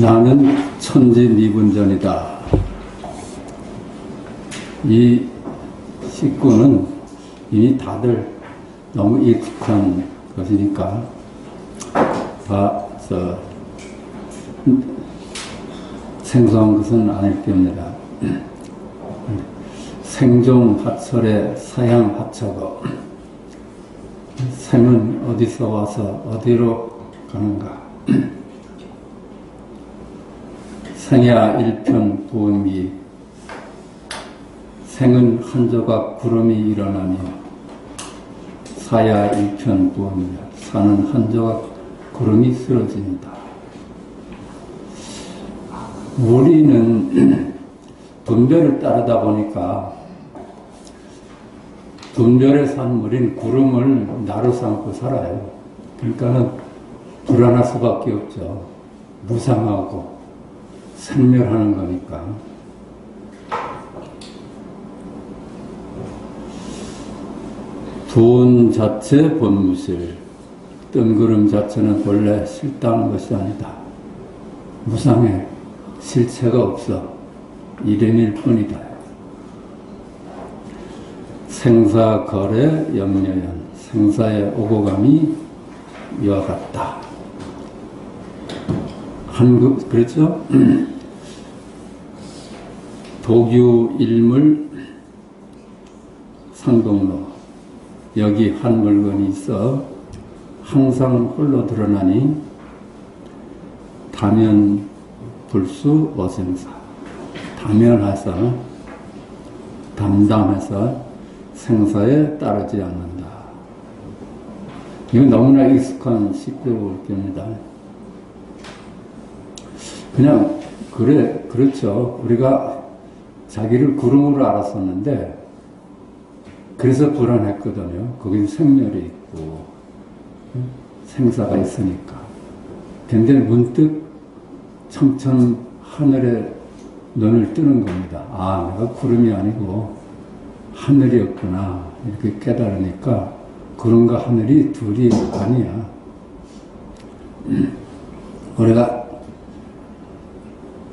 나는 천지미분전이다. 이 식구는 이미 다들 너무 익숙한 것이니까 생소한 것은 아닐 겁니다. 생종 하철에 사양 하처고, 생은 어디서 와서 어디로 가는가? 생야 일편 부음이, 생은 한 조각 구름이 일어나며, 사야 일편 부음이야, 사는 한 조각 구름이 쓰러집니다. 우리는 분별을 따르다 보니까 분별의 산물인 구름을 나로 삼고 살아요. 그러니까는 불안할 수밖에 없죠. 무상하고 생멸하는 거니까. 돈 자체 본무실, 뜬구름 자체는 본래 실다는 것이 아니다. 무상해. 실체가 없어. 이름일 뿐이다. 생사거래 염려연, 생사의 오고감이 이와 같다. 한국, 그렇죠? 도규 일물 상동로. 여기 한 물건이 있어 항상 홀로 드러나니 다면 불수 어생사. 다면해서, 담담해서 생사에 따르지 않는다. 이건 너무나 익숙한 식대입니다. 그냥, 그렇죠. 우리가 자기를 구름으로 알았었는데, 그래서 불안했거든요. 거긴 생멸이 있고, 생사가 있으니까. 근데 문득 청천 하늘에 눈을 뜨는 겁니다. 아, 내가 구름이 아니고 하늘이었구나. 이렇게 깨달으니까 구름과 하늘이 둘이 아니야. 우리가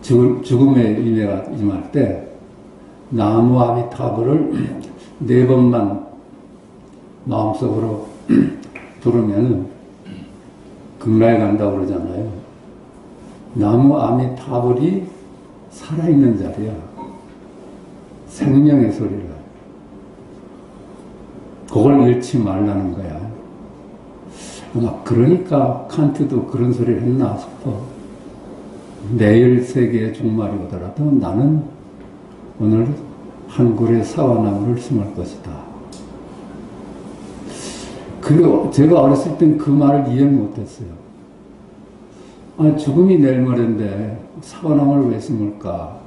죽음의 임해가 임할 때 나무 아미타불을 4번만 마음속으로 부르면 극락에 간다고 그러잖아요. 나무 아미타불이 살아있는 자리야. 생명의 소리를. 그걸 잃지 말라는 거야. 그러니까 칸트도 그런 소리를 했나 싶어. 내일 세계의 종말이 오더라도 나는 오늘 한 그루의 사과나무를 심을 것이다. 그리고 제가 어렸을 땐 그 말을 이해 못했어요. 아니, 죽음이 내일 모레인데 사과나무를 왜 심을까?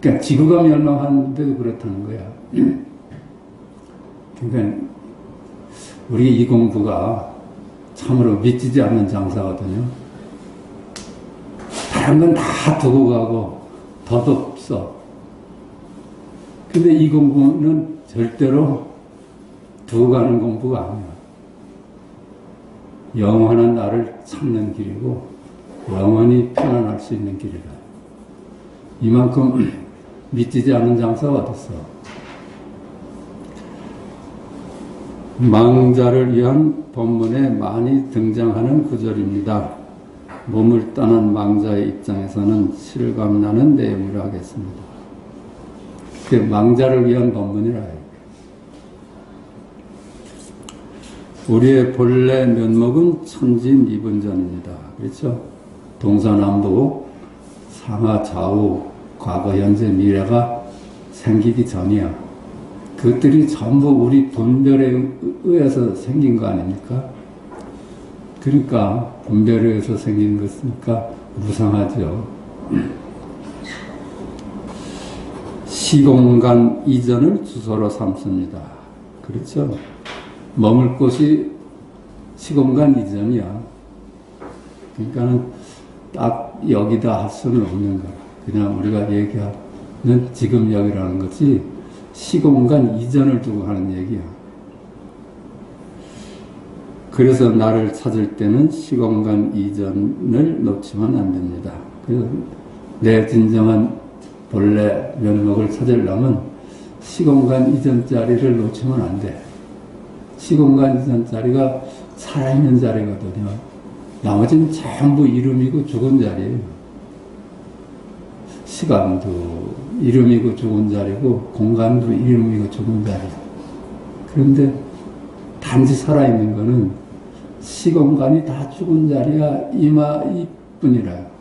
그러니까 지구가 멸망하는데도 그렇다는 거야. 그러니까 우리 이 공부가 참으로 믿지지 않는 장사거든요. 다른 건 다 두고 가고 덧없어. 근데 이 공부는 절대로 두고 가는 공부가 아니야. 영원한 나를 찾는 길이고 영원히 편안할 수 있는 길이라. 이만큼 믿지지 않는 장사가 어딨어. 망자를 위한 본문에 많이 등장하는 구절입니다. 몸을 떠난 망자의 입장에서는 실감나는 내용이라 하겠습니다. 그게 망자를 위한 본문이라 해요. 우리의 본래 면목은 천지미분전입니다. 그렇죠? 동서남북, 상하, 좌우, 과거, 현재, 미래가 생기기 전이야. 그것들이 전부 우리 분별에 의해서 생긴 거 아닙니까? 그러니까 분별에 의해서 생긴 것이니까 무상하죠. 시공간 이전을 주소로 삼습니다. 그렇죠? 머물 곳이 시공간 이전이야. 그러니까는 딱 여기다 할 수는 없는 거야. 그냥 우리가 얘기하는 지금 여기라는 것이 시공간 이전을 두고 하는 얘기야. 그래서 나를 찾을 때는 시공간 이전을 놓치면 안 됩니다. 그래서 내 진정한 본래 면목을 찾으려면 시공간 이전 자리를 놓치면 안 돼. 시공간 이전 자리가 살아있는 자리거든요. 나머지는 전부 이름이고 죽은 자리예요. 시간도 이름이고 죽은 자리고 공간도 이름이고 죽은 자리예요. 그런데 단지 살아있는 거는 시공간이 다 죽은 자리야 이뿐이라요.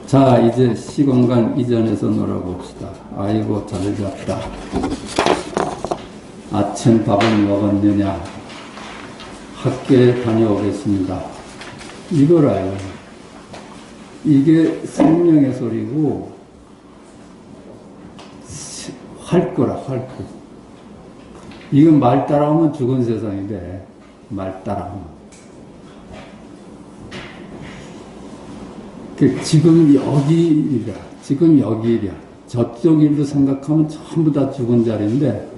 자, 이제 시공간 이전에서 놀아봅시다. 아이고 잘 잤다. 아침 밥은 먹었느냐? 학교에 다녀오겠습니다. 이거라요. 이게 생명의 소리고 활거라, 활거. 이건 말 따라오면 죽은 세상이 돼. 말 따라오면. 지금 여기이랴. 지금 여기이랴. 저쪽 일도 생각하면 전부 다 죽은 자리인데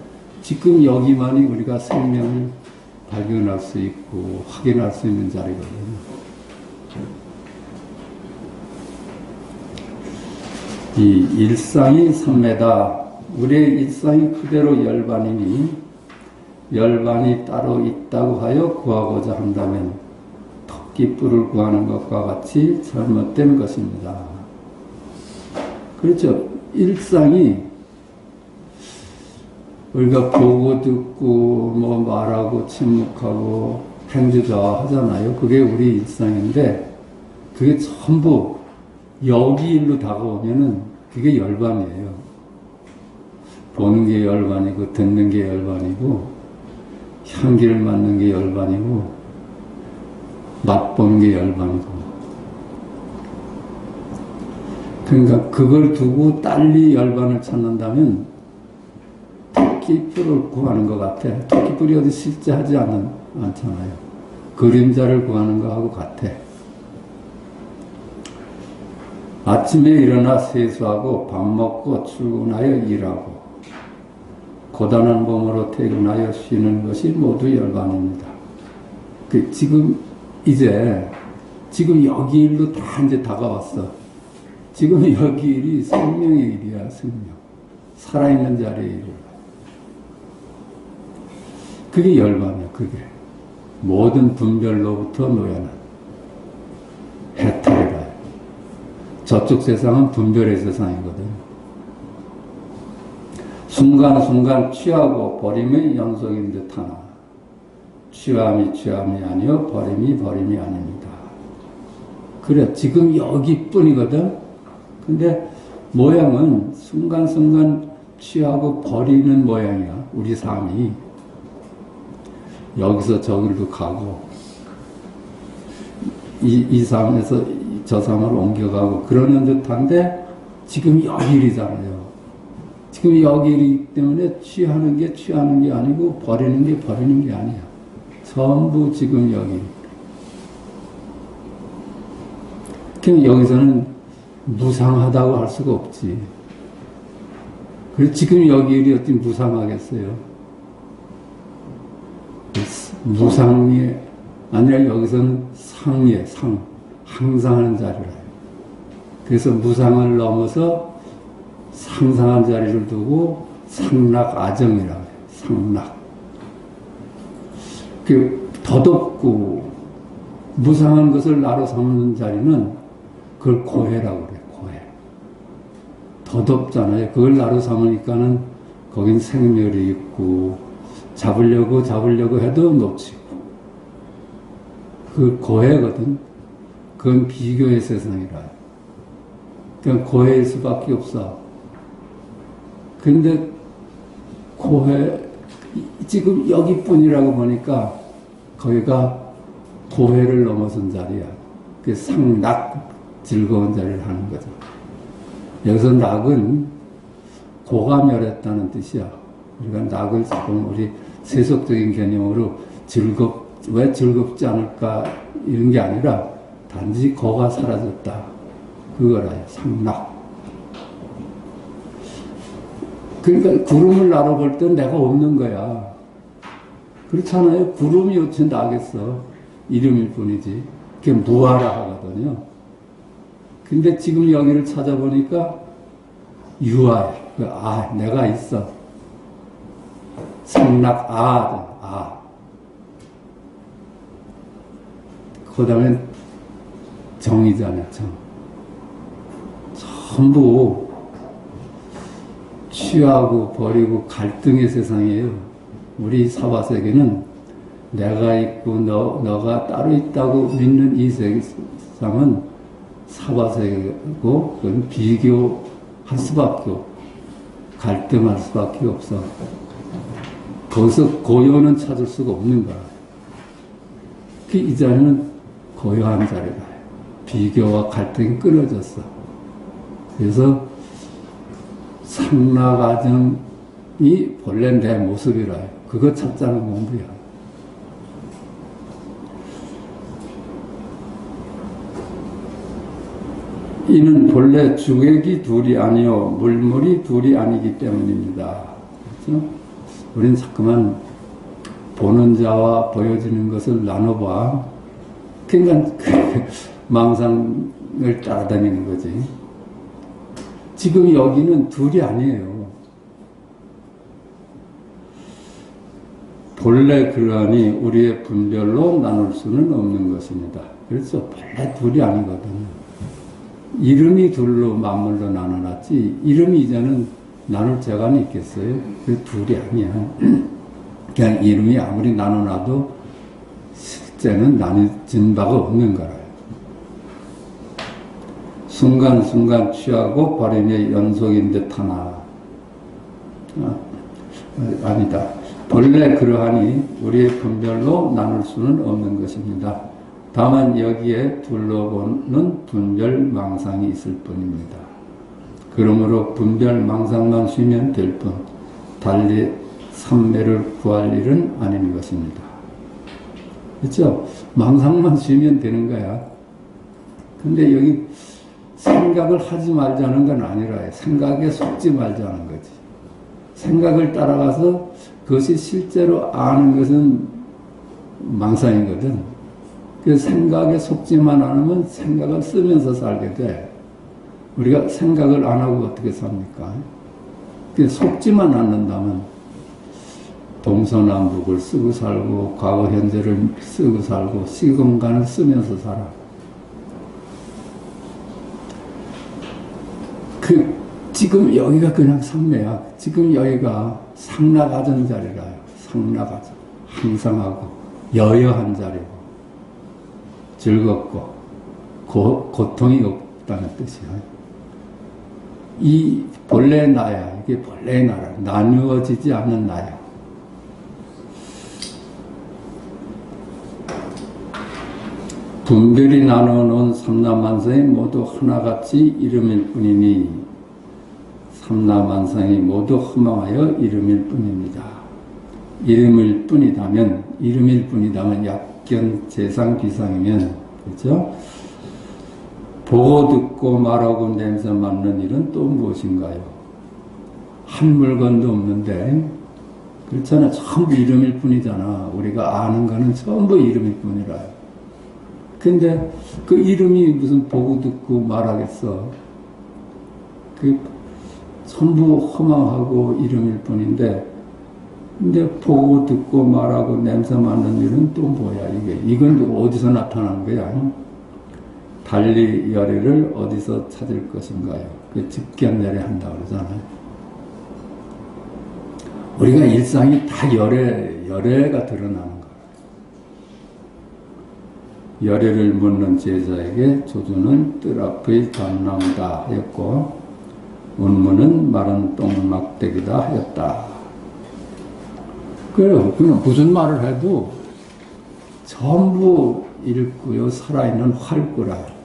지금 여기만이 우리가 생명을 발견할 수 있고 확인할 수 있는 자리거든요. 이 일상이 선매다. 우리의 일상이 그대로 열반이니 열반이 따로 있다고 하여 구하고자 한다면 토끼뿔을 구하는 것과 같이 잘못된 것입니다. 그렇죠. 일상이 우리가 보고 듣고 뭐 말하고 침묵하고 행주자 하잖아요. 그게 우리 일상인데 그게 전부 여기 일로 다가오면은 그게 열반이에요. 보는 게 열반이고 듣는 게 열반이고 향기를 맡는 게 열반이고 맛보는 게 열반이고 그러니까 그걸 두고 딸리 열반을 찾는다면 토끼뿔을 구하는 것 같아. 토끼뿔이 어디 실제하지 않잖아요. 그림자를 구하는 것하고 같아. 아침에 일어나 세수하고 밥 먹고 출근하여 일하고 고단한 몸으로 퇴근하여 쉬는 것이 모두 열반입니다. 지금 여기 일로 다 이제 다가왔어. 지금 여기 일이 생명의 일이야, 생명. 살아있는 자리의 일. 그게 열반이야, 그게. 모든 분별로부터 놓여는 해탈이라. 저쪽 세상은 분별의 세상이거든. 순간순간 취하고 버림의 연속인 듯 하나. 취함이 아니요 버림이 아닙니다. 그래, 지금 여기뿐이거든. 근데 모양은 순간순간 취하고 버리는 모양이야. 우리 삶이. 여기서 저기로 가고 이 삶에서 저 삶으로 옮겨가고 그러는 듯한데 지금 여기 일이잖아요. 지금 여기 일이기 때문에 취하는 게 아니고 버리는 게 아니야. 전부 지금 여기. 그냥 여기서는 무상하다고 할 수가 없지. 그래서 지금 여기 일이 어떻게 무상하겠어요? 무상이 아니라 여기서는 상이에요, 상. 항상 하는 자리라. 그래서 무상을 넘어서 상상한 자리를 두고 상락아정이라고 해요. 상락. 덧없고 무상한 것을 나로 삼는 자리는 그걸 고해라고 그래요. 고해. 덧없잖아요. 그걸 나로 삼으니까는 거긴 생멸이 있고 잡으려고 해도 놓치고 그 고해거든. 그건 비교의 세상이라. 그냥 고해일 수밖에 없어. 근데 고해 지금 여기뿐이라고 보니까 거기가 고해를 넘어선 자리야. 그 상락 즐거운 자리를 하는 거죠. 여기서 낙은 고가 멸했다는 뜻이야. 우리가 낙을 조금 우리 세속적인 개념으로 왜 즐겁지 않을까 이런 게 아니라 단지 고가 사라졌다. 그거라요. 상락. 그러니까 구름을 나로 볼 땐 내가 없는 거야. 그렇잖아요. 구름이 어찌 나겠어. 이름일 뿐이지. 그게 무아라 하거든요. 근데 지금 여기를 찾아보니까 유아야. 내가 있어. 생락 그 다음에 정이잖아요. 정. 전부 취하고 버리고 갈등의 세상이에요. 우리 사바세계는 내가 있고 너가 따로 있다고 믿는 이 세상은 사바세계고 그건 비교할 수밖에 없고 갈등할 수밖에 없어. 거기서 고요는 찾을 수가 없는 거야. 이 자리는 고요한 자리다. 비교와 갈등이 끊어졌어. 그래서 상락아정이 본래 내 모습이라. 그거 찾자는 공부야. 이는 본래 주객이 둘이 아니요 물물이 둘이 아니기 때문입니다. 그렇죠? 우린 자꾸만 보는 자와 보여지는 것을 나눠봐. 그러니까 망상을 따라다니는 거지. 지금 여기는 둘이 아니에요. 본래 그러하니 우리의 분별로 나눌 수는 없는 것입니다. 그래서 본래 둘이 아니거든요. 이름이 둘로 만물로 나눠놨지 이름이 이제는 나눌 재간이 있겠어요? 그 둘이 아니야. 그냥 이름이 아무리 나눠놔도 실제는 나눠진 바가 없는 거라요. 순간순간 취하고 버림의 연속인 듯 하나. 아니다. 본래 그러하니 우리의 분별로 나눌 수는 없는 것입니다. 다만 여기에 둘러보는 분별망상이 있을 뿐입니다. 그러므로 분별망상만 쉬면 될 뿐 달리 삼매를 구할 일은 아닌 것입니다. 그렇죠? 망상만 쉬면 되는 거야. 근데 여기 생각을 하지 말자는 건 아니라 생각에 속지 말자는 거지. 생각을 따라가서 그것이 실제로 아는 것은 망상이거든. 그 생각에 속지만 않으면 생각을 쓰면서 살게 돼. 우리가 생각을 안 하고 어떻게 삽니까? 속지만 않는다면 동서남북을 쓰고 살고 과거 현재를 쓰고 살고 시공간을 쓰면서 살아. 지금 여기가 그냥 삼매야. 지금 여기가 상락아전 자리라요. 상락아전. 항상하고 여여한 자리고 즐겁고 고통이 없다는 뜻이야. 이 본래 나야. 이게 본래의 나라. 나누어지지 않는 나야. 분별이 나눠놓은 삼라만상이 모두 하나같이 이름일 뿐이니 삼라만상이 모두 허망하여 이름일 뿐입니다. 이름일 뿐이다면 약견 재상 비상이면 그렇죠? 보고 듣고 말하고 냄새 맡는 일은 또 무엇인가요? 한 물건도 없는데 그렇잖아. 전부 이름일 뿐이잖아. 우리가 아는 거는 전부 이름일 뿐이라요. 근데 그 이름이 무슨 보고 듣고 말하겠어. 그 전부 허망하고 이름일 뿐인데 근데 보고 듣고 말하고 냄새 맡는 일은 또 뭐야 이게. 이건 어디서 나타나는 거야? 달리 열애를 어디서 찾을 것인가요? 그 직견열애 한다고 그러잖아요. 우리가 일상이 다 열애가 드러나는 거예요. 열애를 묻는 제자에게 조주는 뜰 앞의 감나무다 하였고 운문은 마른 똥막대기다 하였다. 그래요. 그냥 무슨 말을 해도 전부 읽고요 살아있는 활구라.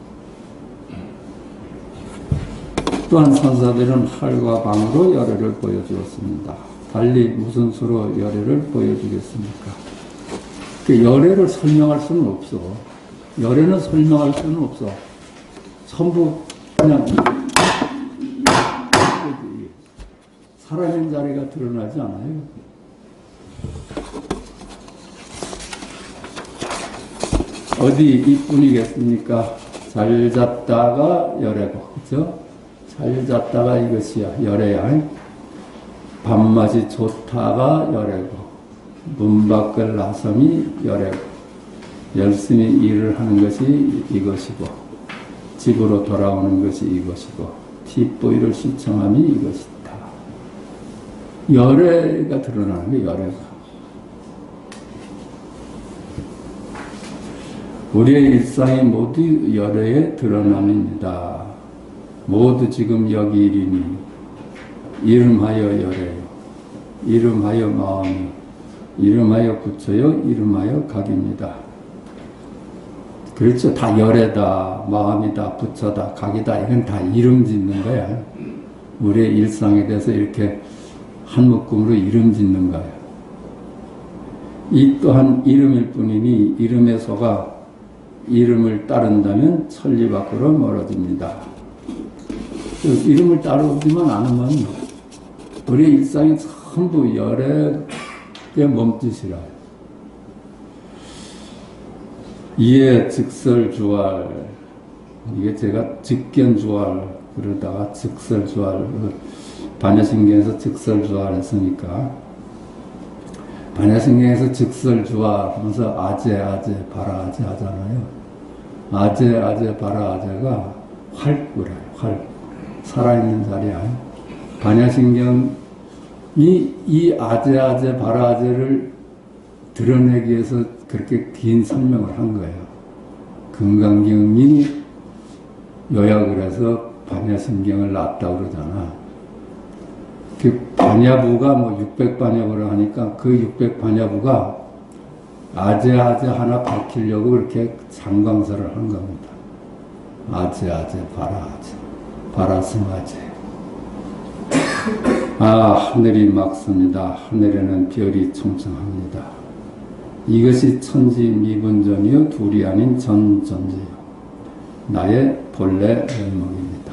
또한 선사들은 활과 방으로 열애를 보여주었습니다. 달리 무슨 수로 열애를 보여주겠습니까? 그 열애를 설명할 수는 없어. 열애는 설명할 수는 없어. 전부 그냥 살아있는 자리가 드러나지 않아요. 어디 이뿐이겠습니까? 잘 잤다가 열애고, 그죠? 잘 잤다가 이것이야, 열애야. 밥맛이 좋다가 열애고, 문 밖을 나섬이 열애고, 열심히 일을 하는 것이 이것이고, 집으로 돌아오는 것이 이것이고, 팁보이를 시청함이 이것이다. 열애가 드러나는 거예요, 열애가. 우리의 일상이 모두 열애의 드러남입니다. 모두 지금 여기 이르니 이름하여 열애요, 이름하여 마음이요, 이름하여 부처요, 이름하여 각입니다. 그렇죠. 다 열애다, 마음이다, 부처다, 각이다. 이건 다 이름 짓는 거야. 우리의 일상에 대해서 이렇게 한 묶음으로 이름 짓는 거야. 이 또한 이름일 뿐이니 이름에 속아 이름을 따른다면 천리 밖으로 멀어집니다. 이름을 따르지만 않으면 우리의 일상이 전부 열애의 몸짓이라. 이에 즉설주알, 이게 제가 직견주알 그러다가 즉설주알, 반야신경에서 즉설주알 했으니까 반야신경에서 즉설주알 하면서 아제 바라아제 하잖아요. 아제 바라아제가 활구래요. 활구, 살아있는 자리야. 반야신경이 이 아제 바라아제를 드러내기 위해서 그렇게 긴 설명을 한 거예요. 금강경이 요약을 해서 반야신경을 놨다고 그러잖아. 그 반야부가 뭐 600반야부를 하니까 그 600반야부가 아제 하나 밝히려고 그렇게 장광설을 한 겁니다. 아제 바라승아제. 하늘이 맑습니다. 하늘에는 별이 총총합니다. 이것이 천지미분전이요 둘이 아닌 전전제요. 나의 본래 면목입니다.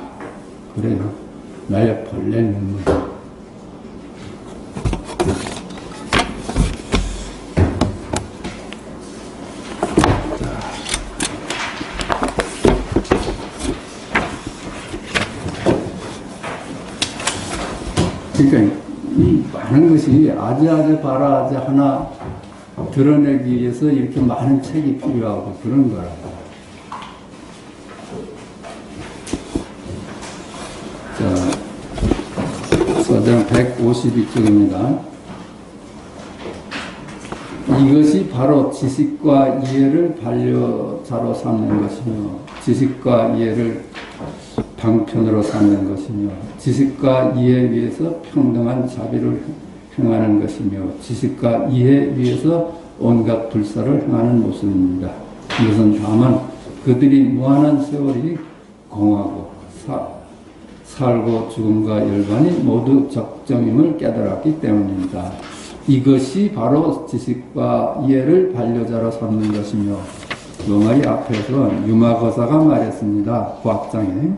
그래요. 나의 본래 면목. 그러니까 이 많은 것이 아제 바라아제 하나 드러내기 위해서 이렇게 많은 책이 필요하고 그런 거라고. 자, 서장 152쪽입니다. 이것이 바로 지식과 이해를 반려자로 삼는 것이며 지식과 이해를 방편으로 삼는 것이며 지식과 이해에 위해서 평등한 자비를 행하는 것이며 지식과 이해에 위해서 온갖 불사를 행하는 모습입니다. 이것은 다만 그들이 무한한 세월이 공하고 살고 죽음과 열반이 모두 적정임을 깨달았기 때문입니다. 이것이 바로 지식과 이해를 반려자로 삼는 것이며 그 말이 앞에서 유마거사가 말했습니다. 과학장에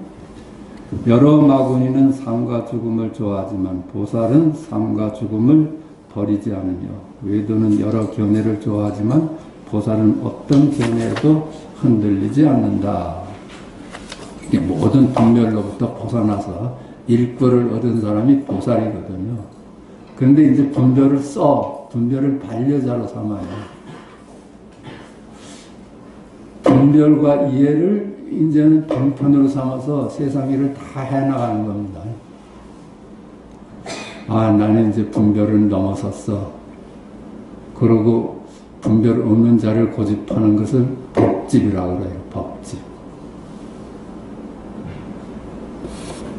여러 마구니는 삶과 죽음을 좋아하지만 보살은 삶과 죽음을 버리지 않으며 외도는 여러 견해를 좋아하지만 보살은 어떤 견해에도 흔들리지 않는다. 모든 분별로부터 벗어나서 일구를 얻은 사람이 보살이거든요. 그런데 이제 분별을 반려자로 삼아요. 분별과 이해를 이제는 방편으로 삼아서 세상 일을 다 해나가는 겁니다. 나는 이제 분별을 넘어섰어. 그러고 분별 없는 자를 고집하는 것을 법집이라고 그래요. 법집.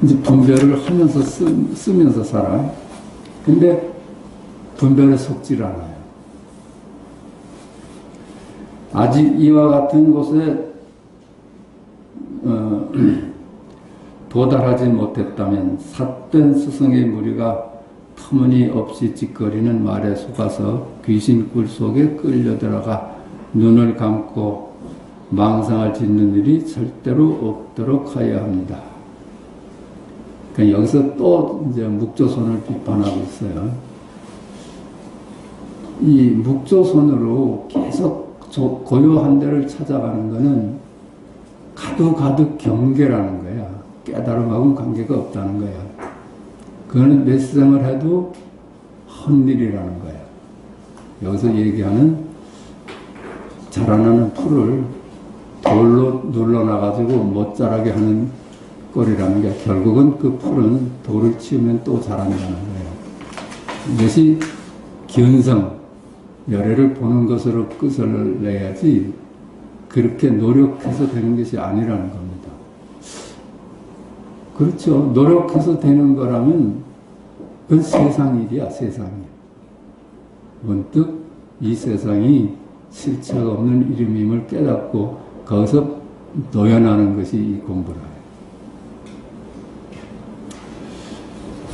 이제 분별을 하면서 쓰면서 살아. 근데 분별에 속질 않아요. 아직 이와 같은 곳에 도달하지 못했다면 삿된 스승의 무리가 터무니없이 짓거리는 말에 속아서 귀신 꿀 속에 끌려들어가 눈을 감고 망상을 짓는 일이 절대로 없도록 하여야 합니다. 그러니까 여기서 또 이제 묵조선을 비판하고 있어요. 이 묵조선으로 계속 고요한 데를 찾아가는 것은 가득 경계라는 거야. 깨달음하고는 관계가 없다는 거야. 그거는 몇 생을 해도 헛일이라는 거야. 여기서 얘기하는 자라나는 풀을 돌로 눌러놔가지고 못 자라게 하는 꼴이라는 게 결국은 그 풀은 돌을 치우면 또 자란다는 거예요. 이것이 견성, 열애를 보는 것으로 끝을 내야지 그렇게 노력해서 되는 것이 아니라는 겁니다. 그렇죠. 노력해서 되는 거라면 그건 세상 일이야, 세상이. 문득 이 세상이 실체가 없는 이름임을 깨닫고 거기서 노연하는 것이 이 공부라.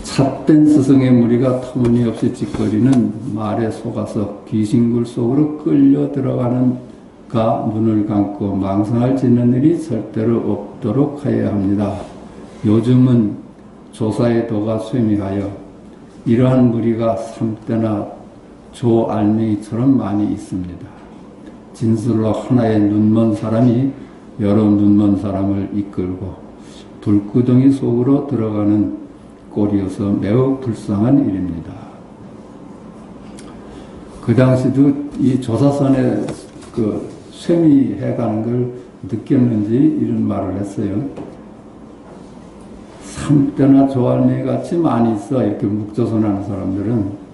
삿된 스승의 무리가 터무니없이 짓거리는 말에 속아서 귀신굴 속으로 끌려 들어가는 가 눈을 감고 망상을 짓는 일이 절대로 없도록 하여야 합니다. 요즘은 조사의 도가 쇠미하여 이러한 무리가 삼대나 조알맹이처럼 많이 있습니다. 진술로 하나의 눈먼 사람이 여러 눈먼 사람을 이끌고 불구덩이 속으로 들어가는 꼴이어서 매우 불쌍한 일입니다. 그 당시도 이 조사선에 그 쇠미해가는 걸 느꼈는지 이런 말을 했어요. 삼대나 조알맹이 같이 많이 있어. 이렇게 묵조선하는 사람들은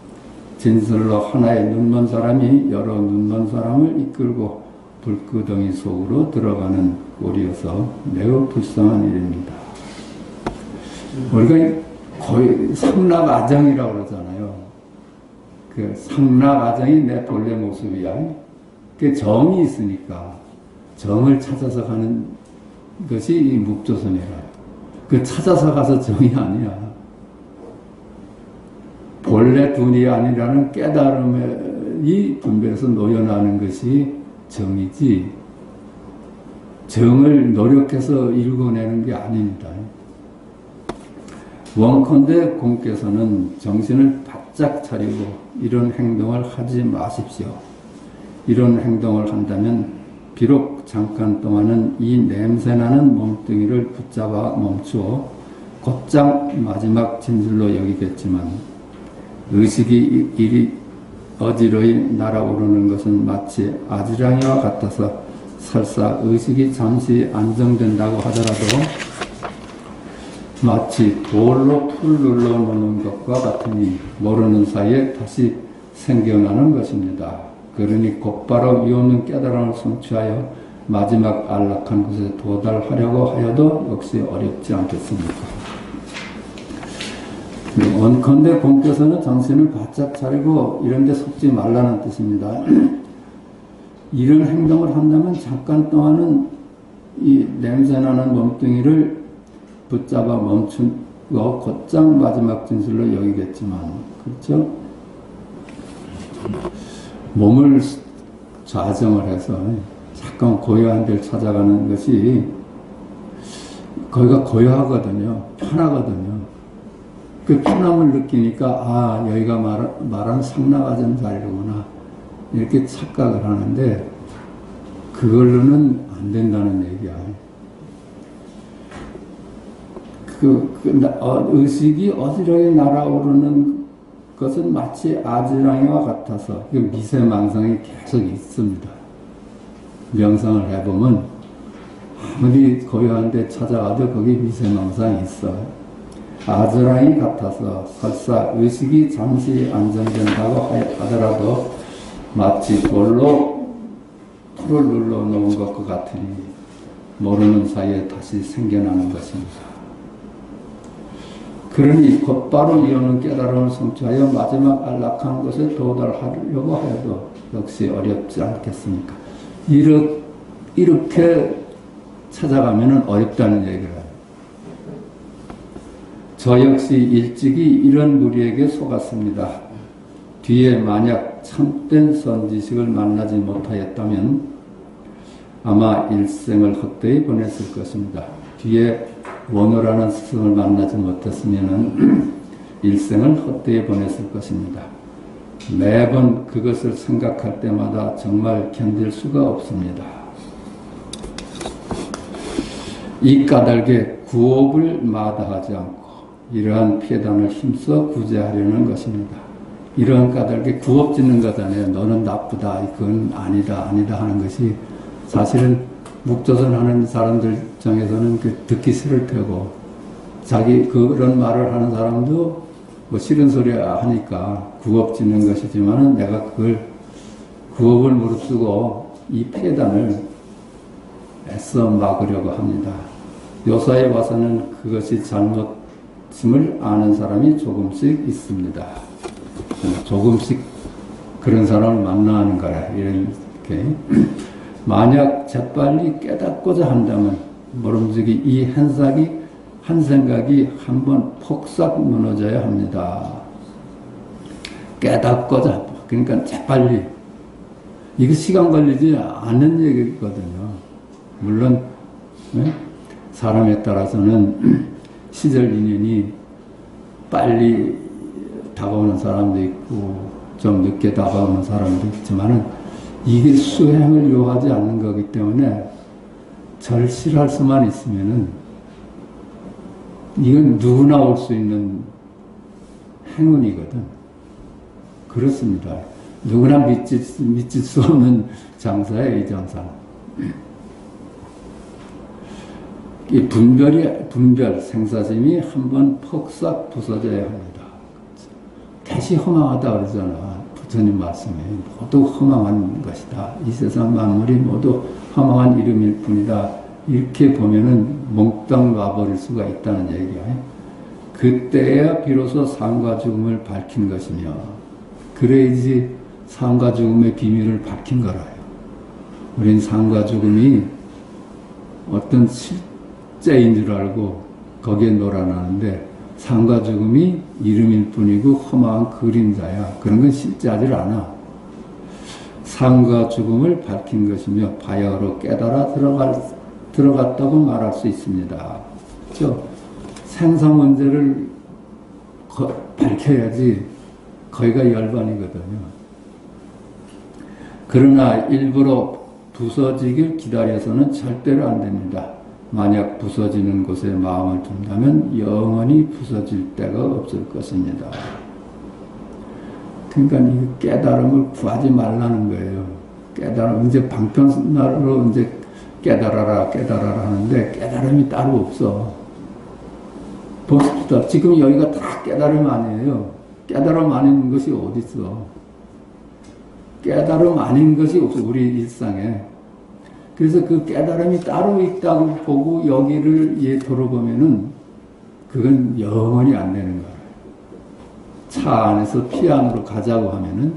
진설로 하나의 눈먼 사람이 여러 눈먼 사람을 이끌고 불구덩이 속으로 들어가는 꼴이어서 매우 불쌍한 일입니다. 우리가 거의 상락아정이라고 그러잖아요. 그 상락아정이 내 본래 모습이야. 그 정이 있으니까 정을 찾아서 가는 것이 이 묵조선이라. 그 찾아서 가서 정이 아니야. 본래 dun이 아니라는 깨달음이 분별해서 노연하는 것이 정이지 정을 노력해서 읽어내는 게 아닙니다. 원컨대 공께서는 정신을 바짝 차리고 이런 행동을 하지 마십시오. 이런 행동을 한다면 비록 잠깐 동안은 이 냄새나는 몸뚱이를 붙잡아 멈추어 곧장 마지막 진술로 여기겠지만 의식이 이리 어지러이 날아오르는 것은 마치 아지랑이와 같아서 설사 의식이 잠시 안정된다고 하더라도 마치 돌로 풀 눌러놓는 것과 같으니 모르는 사이에 다시 생겨나는 것입니다. 그러니 곧바로 이오는 깨달음을 성취하여 마지막 안락한 곳에 도달하려고 하여도 역시 어렵지 않겠습니까? 원컨대 공께서는 정신을 바짝 차리고 이런 데 속지 말라는 뜻입니다. 이런 행동을 한다면 잠깐 동안은 이 냄새나는 몸뚱이를 붙잡아 멈춘 거 곧장 마지막 진술로 여기겠지만, 그렇죠? 몸을 좌정을 해서 잠깐 고요한 데를 찾아가는 것이 거기가 고요하거든요. 편하거든요. 그 편함을 느끼니까 아 여기가 말하는 상락아정 자리로구나 이렇게 착각을 하는데 그걸로는 안 된다는 얘기야. 의식이 어지러이 날아오르는 것은 마치 아지랑이와 같아서 미세망상이 계속 있습니다. 명상을 해보면 아무리 고요한 데 찾아가도 거기 미세망상이 있어요. 아지랑이 같아서 설사 의식이 잠시 안정된다고 하더라도 마치 돌로 풀을 눌러놓은 것과 같으니 모르는 사이에 다시 생겨나는 것입니다. 그러니 곧바로 이오는 깨달음을 성취하여 마지막 안락한 곳에 도달하려고 해도 역시 어렵지 않겠습니까? 이렇게 찾아가면 어렵다는 얘기를 해요. 저 역시 일찍이 이런 무리에게 속았습니다. 뒤에 만약 참된 선지식을 만나지 못하였다면 아마 일생을 헛되이 보냈을 것입니다. 뒤에 원호라는 스승을 만나지 못했으면 일생을 헛되이 보냈을 것입니다. 매번 그것을 생각할 때마다 정말 견딜 수가 없습니다. 이 까닭에 구업을 마다하지 않고 이러한 폐단을 힘써 구제하려는 것입니다. 이러한 까닭에 구업 짓는 거잖아요. 너는 나쁘다, 그건 아니다, 아니다 하는 것이 사실은 묵조선 하는 사람들 입장에서는 듣기 싫을 테고, 자기 그런 말을 하는 사람도 뭐 싫은 소리 하니까 구업 짓는 것이지만은 내가 그걸 구업을 무릅쓰고 이 폐단을 애써 막으려고 합니다. 요사에 와서는 그것이 잘못임을 아는 사람이 조금씩 있습니다. 조금씩 그런 사람을 만나는 거라, 이렇게. 만약 재빨리 깨닫고자 한다면, 모름지기 이 한 생각이 한번 폭삭 무너져야 합니다. 깨닫고자, 그러니까 재빨리. 이거 시간 걸리지 않는 얘기거든요. 물론, 사람에 따라서는 시절 인연이 빨리 다가오는 사람도 있고 좀 늦게 다가오는 사람도 있지만은 이게 수행을 요하지 않는 거기 때문에 절실할 수만 있으면은 이건 누구나 올 수 있는 행운이거든. 그렇습니다. 누구나 믿질 수 없는 장사예요, 이 장사. 이 분별, 생사심이 한번 폭삭 부서져야 합니다. 대시 허망하다 그러잖아. 부처님 말씀에. 모두 허망한 것이다. 이 세상 만물이 모두 허망한 이름일 뿐이다. 이렇게 보면은 몽땅 놔버릴 수가 있다는 얘기야. 그때야 비로소 삶과 죽음을 밝힌 것이며, 그래야지 삶과 죽음의 비밀을 밝힌 거라요. 우린 삶과 죽음이 어떤 실제인 줄 알고 거기에 놀아나는데, 삶과 죽음이 이름일 뿐이고 허망한 그림자야. 그런 건 실제하지 않아. 삶과 죽음을 밝힌 것이며 바야흐로 깨달아 들어갔다고 말할 수 있습니다. 그렇죠? 생사 문제를 밝혀야지 거기가 열반이거든요. 그러나 일부러 부서지길 기다려서는 절대로 안 됩니다. 만약 부서지는 곳에 마음을 둔다면 영원히 부서질 데가 없을 것입니다. 그러니까 이 깨달음을 구하지 말라는 거예요. 깨달음, 이제 방편으로 이제 깨달아라 하는데 깨달음이 따로 없어. 보십시다. 지금 여기가 다 깨달음 아니에요. 깨달음 아닌 것이 어디 있어. 깨달음 아닌 것이 없어, 우리 일상에. 그래서 그 깨달음이 따로 있다고 보고 여기를 돌아보면은 그건 영원히 안 되는 거예요. 차 안에서 피 안으로 가자고 하면은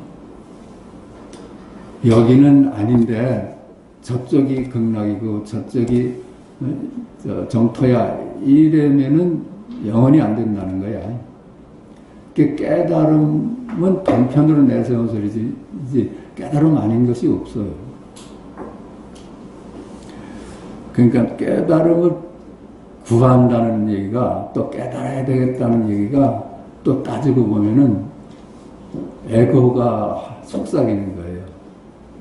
여기는 아닌데 저쪽이 극락이고 저쪽이 정토야, 이러면은 영원히 안 된다는 거야. 깨달음은 단편으로 내세운 소리지, 이제 깨달음 아닌 것이 없어요. 그러니까 깨달음을 구한다는 얘기가, 또 깨달아야 되겠다는 얘기가 또 따지고 보면은 에고가 속삭이는 거예요.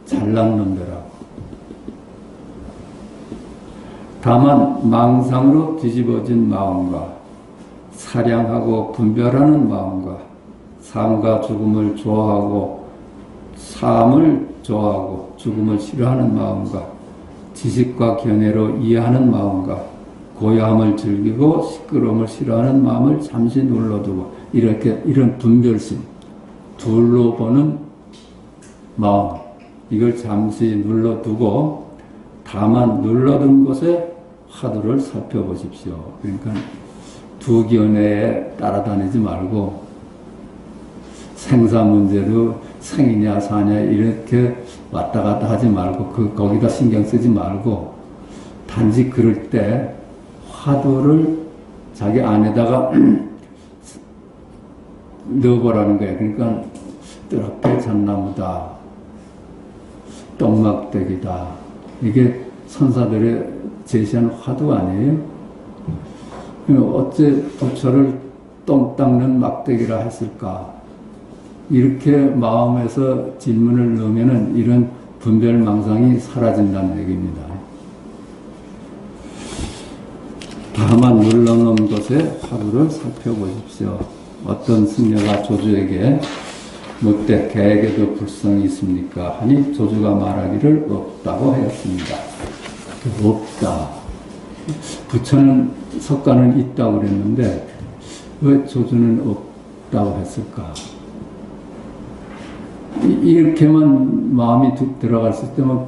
잘난 놈들하고. 다만 망상으로 뒤집어진 마음과 사량하고 분별하는 마음과 삶과 죽음을 좋아하고 삶을 좋아하고 죽음을 싫어하는 마음과 지식과 견해로 이해하는 마음과 고요함을 즐기고 시끄러움을 싫어하는 마음을 잠시 눌러두고, 이렇게 이런 분별심, 둘로 보는 마음, 이걸 잠시 눌러두고 다만 눌러둔 곳에 화두를 살펴보십시오. 그러니까 두 견해에 따라다니지 말고 생사 문제로 생이냐 사냐 이렇게 왔다 갔다 하지 말고 거기다 신경 쓰지 말고 단지 그럴 때 화두를 자기 안에다가 넣어보라는 거예요. 그러니까 뜨겁게 잣나무다, 똥막대기다, 이게 선사들의 제시한 화두 아니에요? 어째 부처를 똥 닦는 막대기라 했을까? 이렇게 마음에서 질문을 넣으면은 이런 분별망상이 사라진다는 얘기입니다. 다만 눌러놓은 것의 하루를 살펴보십시오. 어떤 승려가 조주에게 묻되 개에게도 불성이 있습니까? 하니 조주가 말하기를 없다고 하였습니다. 없다. 부처는 석가는 있다고 그랬는데 왜 조주는 없다고 했을까? 이렇게만 마음이 들어갔을 때면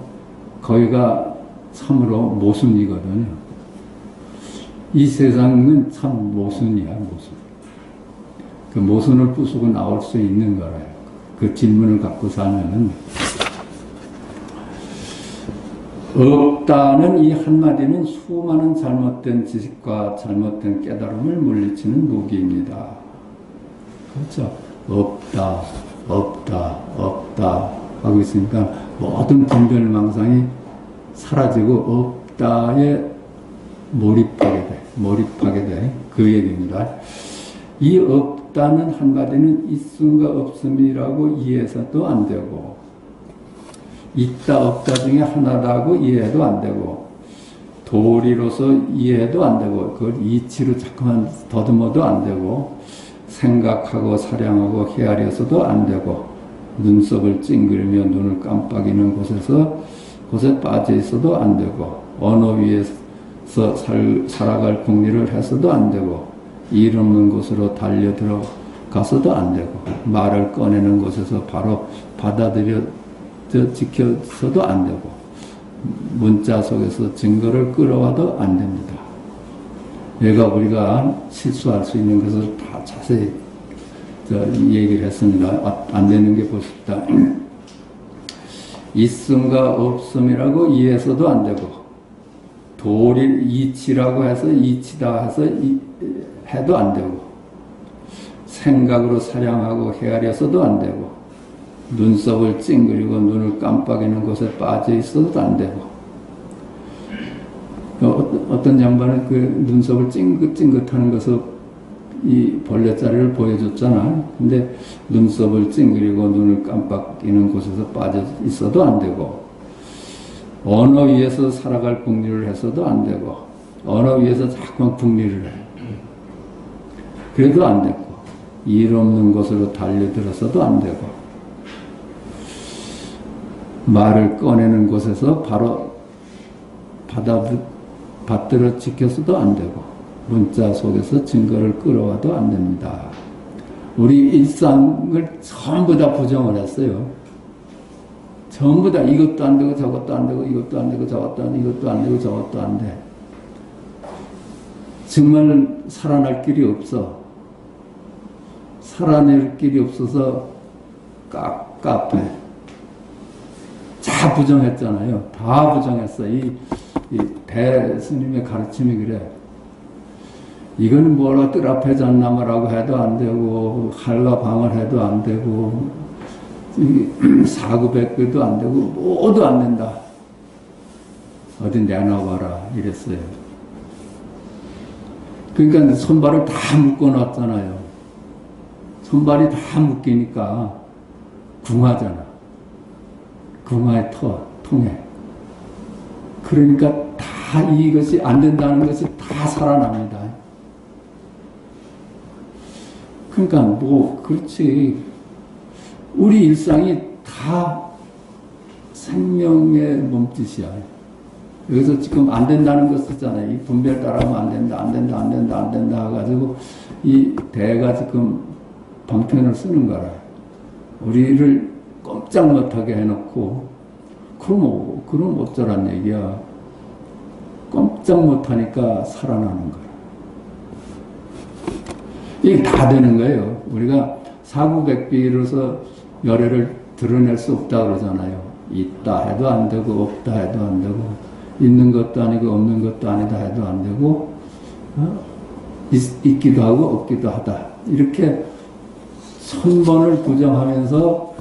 거기가 참으로 모순이거든요. 이 세상은 참 모순이야, 모순. 그 모순을 부수고 나올 수 있는 거라요. 그 질문을 갖고 살면은. 없다는 이 한마디는 수많은 잘못된 지식과 잘못된 깨달음을 물리치는 무기입니다. 그렇죠? 없다, 없다, 없다 하고 있으니까 모든 분별망상이 사라지고 없다에 몰입하게 돼. 그 얘기입니다. 이 없다는 한마디는 있음과 없음이라고 이해해서도 안 되고, 있다 없다 중에 하나라고 이해해도 안 되고, 도리로서 이해해도 안 되고, 그걸 이치로 자꾸만 더듬어도 안 되고, 생각하고 사량하고 헤아려서도 안 되고, 눈썹을 찡그리며 눈을 깜빡이는 곳에 빠져 있어도 안 되고, 언어 위에서 살아갈 궁리를 해서도 안 되고, 일 없는 곳으로 달려 들어가서도 안 되고, 말을 꺼내는 곳에서 바로 받아들여 지켜서도 안 되고, 문자 속에서 증거를 끌어와도 안 됩니다. 얘가 우리가 실수할 수 있는 것을 다 자세히 얘기를 했습니다. 안 되는 게 보십시다. 있음과 없음이라고 이해해서도 안 되고, 도리 이치라고 해서 이치다 해서 해도 안 되고, 생각으로 사량하고 헤아려서도 안 되고, 눈썹을 찡그리고 눈을 깜빡이는 곳에 빠져 있어도 안 되고, 어떤 양반은 그 눈썹을 찡긋찡긋하는 것을 이 벌레자리를 보여줬잖아. 근데 눈썹을 찡그리고 눈을 깜빡이는 곳에서 빠져 있어도 안 되고, 언어 위에서 살아갈 궁리를 해서도 안 되고, 언어 위에서 자꾸만 궁리를 해. 그래도 안 되고, 일 없는 곳으로 달려들어서도 안 되고, 말을 꺼내는 곳에서 바로 받들어 지켜서도 안 되고, 문자 속에서 증거를 끌어와도 안 됩니다. 우리 일상을 전부 다 부정을 했어요. 전부 다 이것도 안 되고 저것도 안 되고 이것도 안 되고 저것도 안 되고 이것도 안 되고 저것도 안 돼. 정말 살아날 길이 없어. 살아낼 길이 없어서 카페. 다 부정했잖아요. 다 부정했어. 이 대스님의 가르침이 그래. 이건 뭐라 뜰 앞에 잣나무라고 해도 안 되고, 할과 방을 해도 안 되고, 사구백교도 안 되고, 뭐도 안 된다. 어디 내놔봐라. 이랬어요. 그러니까 손발을 다 묶어놨잖아요. 손발이 다 묶이니까 궁하잖아. 궁하의 통해. 그러니까 다 이것이 안 된다는 것이 다 살아납니다. 그러니까 그렇지. 우리 일상이 다 생명의 몸짓이야. 여기서 지금 안 된다는 거 쓰잖아요. 이 분별 따라하면 안 된다 해가지고 이 대가 지금 방편을 쓰는 거라. 우리를 꼼짝 못하게 해놓고, 그럼 어쩌란 얘기야. 꼼짝 못하니까 살아나는 거야. 이게 다 되는 거예요. 우리가 사구백비로서 열애를 드러낼 수 없다 그러잖아요. 있다 해도 안 되고, 없다 해도 안 되고, 있는 것도 아니고, 없는 것도 아니다 해도 안 되고, 있기도 하고, 없기도 하다. 이렇게 천번을 부정하면서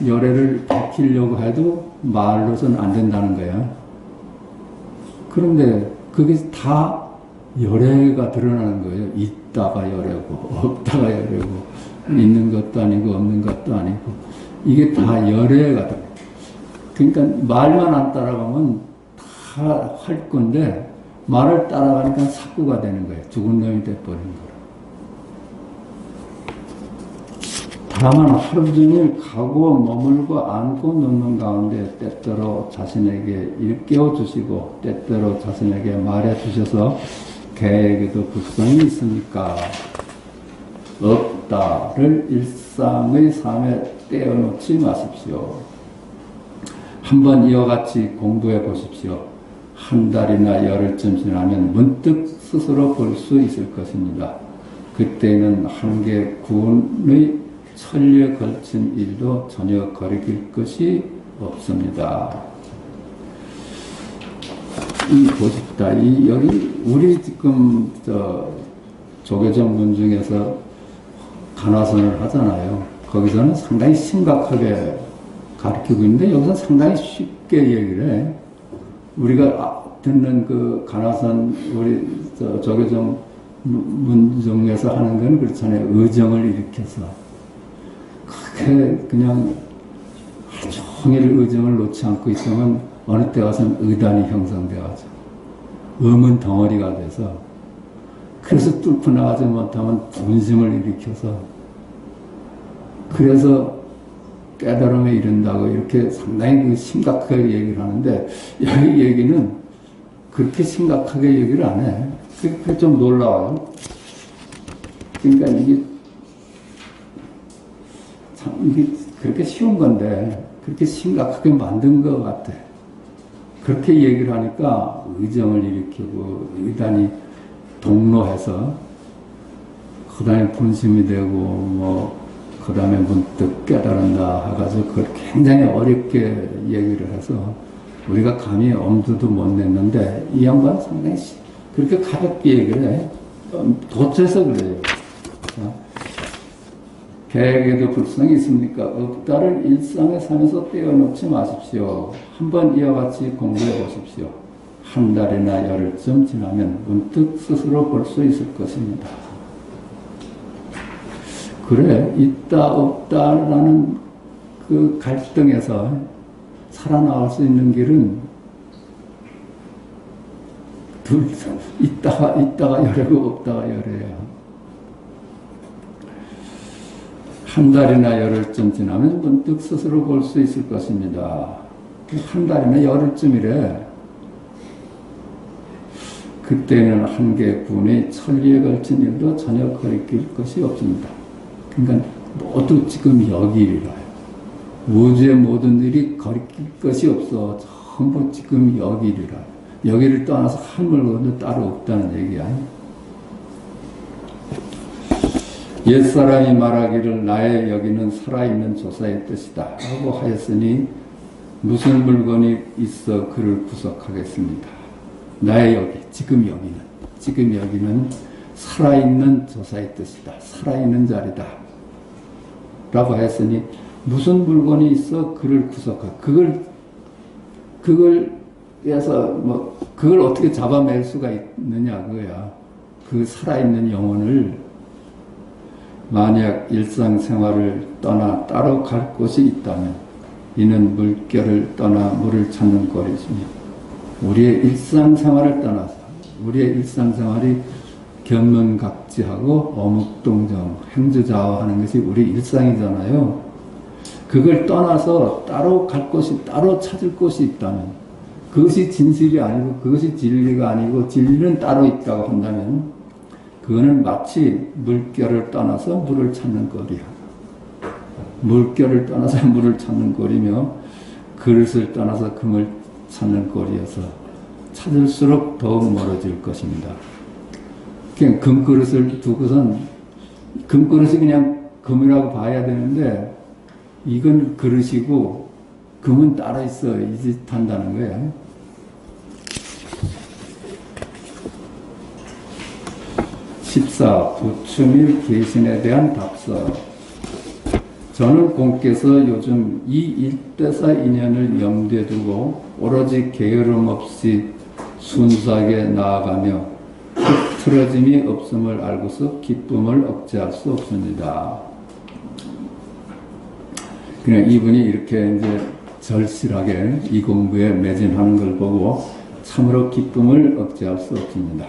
열애를 밝히려고 해도 말로서는 안 된다는 거야. 그런데 그게 다 열애가 드러나는 거예요. 있다가 열애고, 없다가 열애고, 있는 것도 아니고 없는 것도 아니고 이게 다 열애가 돼. 그러니까 말만 안 따라가면 다 할 건데 말을 따라가니까 사고가 되는 거예요. 죽은 놈이 돼버린 거라. 다만 하루 종일 가고 머물고 안고 눕는 가운데 때때로 자신에게 일깨워 주시고 때때로 자신에게 말해 주셔서 개에게도 불성이 있습니까? 없다를 일상의 삶에 떼어놓지 마십시오. 한번 이와 같이 공부해 보십시오. 한 달이나 열흘쯤 지나면 문득 스스로 볼 수 있을 것입니다. 그때는 한계 구원의 천리에 걸친 일도 전혀 거리낄 것이 없습니다. 이 보십시다. 이 여기 우리 지금 조계종 문 중에서 간화선을 하잖아요. 거기서는 상당히 심각하게 가르치고 있는데 여기서 상당히 쉽게 얘기를 해. 우리가 듣는 그 간화선 우리 조계종 문중에서 하는 건 그렇잖아요. 의정을 일으켜서 그렇게 그냥 하루 종일 의정을 놓지 않고 있으면 어느 때 가서는 의단이 형성돼가지고 음은 덩어리가 돼서 그래서 뚫고 나가지 못하면 분심을 일으켜서 그래서 깨달음에 이른다고 이렇게 상당히 심각하게 얘기를 하는데 여기 얘기는 그렇게 심각하게 얘기를 안 해. 그게 좀 놀라워요. 그러니까 이게 그렇게 쉬운 건데 그렇게 심각하게 만든 것 같아. 그렇게 얘기를 하니까 의정을 일으키고 의단이 동로해서 그 다음에 분심이 되고 그 다음에 문득 깨달은다 해가지고 그걸 굉장히 어렵게 얘기를 해서 우리가 감히 엄두도 못 냈는데 이 양반 상당히 그렇게 가볍게 얘기를 해. 도처에서 그래요. 개에게도 불성이 있습니까? 없다를 일상의 삶에서 떼어놓지 마십시오. 한번 이와 같이 공부해 보십시오. 한 달이나 열흘쯤 지나면 문득 스스로 볼 수 있을 것입니다. 그래, 있다 없다라는 그 갈등에서 살아나갈 수 있는 길은 있다가 열애고 없다가 열애야. 한 달이나 열흘쯤 지나면 문득 스스로 볼 수 있을 것입니다. 한 달이나 열흘쯤이래. 그때는 한계군이 천리에 걸친 일도 전혀 거리낄 것이 없습니다. 그러니까 모두 지금 여기라요. 우주의 모든 일이 거리낄 것이 없어. 전부 지금 여기라. 여기를 떠나서 하늘로도 따로 없다는 얘기야. 옛사람이 말하기를 나의 여기는 살아있는 조사의 뜻이다 하고 하였으니 무슨 물건이 있어 그를 구속하겠습니다. 나의 여기, 지금 여기는 살아있는 조사의 뜻이다. 살아있는 자리다. 라고 했으니 무슨 물건이 있어 그를 구속하. 그걸 어떻게 잡아낼 수가 있느냐 그거야. 그 살아있는 영혼을 만약 일상생활을 떠나 따로 갈 곳이 있다면 이는 물결을 떠나 물을 찾는 꼴이지니 우리의 일상생활을 떠나서 우리의 일상생활이 견문각지하고 어묵동정, 행주자화하는 것이 우리 일상이잖아요. 그걸 떠나서 따로 갈 곳이, 따로 찾을 곳이 있다면 그것이 진실이 아니고 그것이 진리가 아니고 진리는 따로 있다고 한다면 그거는 마치 물결을 떠나서 물을 찾는 거리야. 물결을 떠나서 물을 찾는 거리며 그릇을 떠나서 금을 찾는 거리여서 찾을수록 더욱 멀어질 것입니다. 그냥 금그릇을 두고선 금그릇이 그냥 금이라고 봐야 되는데 이건 그릇이고 금은 따로 있어. 이 짓 한다는 거야. 부추밀 계신에 대한 답서. 저는 공께서 요즘 이 일대사 인연을 염두에 두고 오로지 게으름 없이 순수하게 나아가며 틀어짐이 없음을 알고서 기쁨을 억제할 수 없습니다. 그냥 이분이 이렇게 이제 절실하게 이 공부에 매진하는 걸 보고 참으로 기쁨을 억제할 수 없습니다.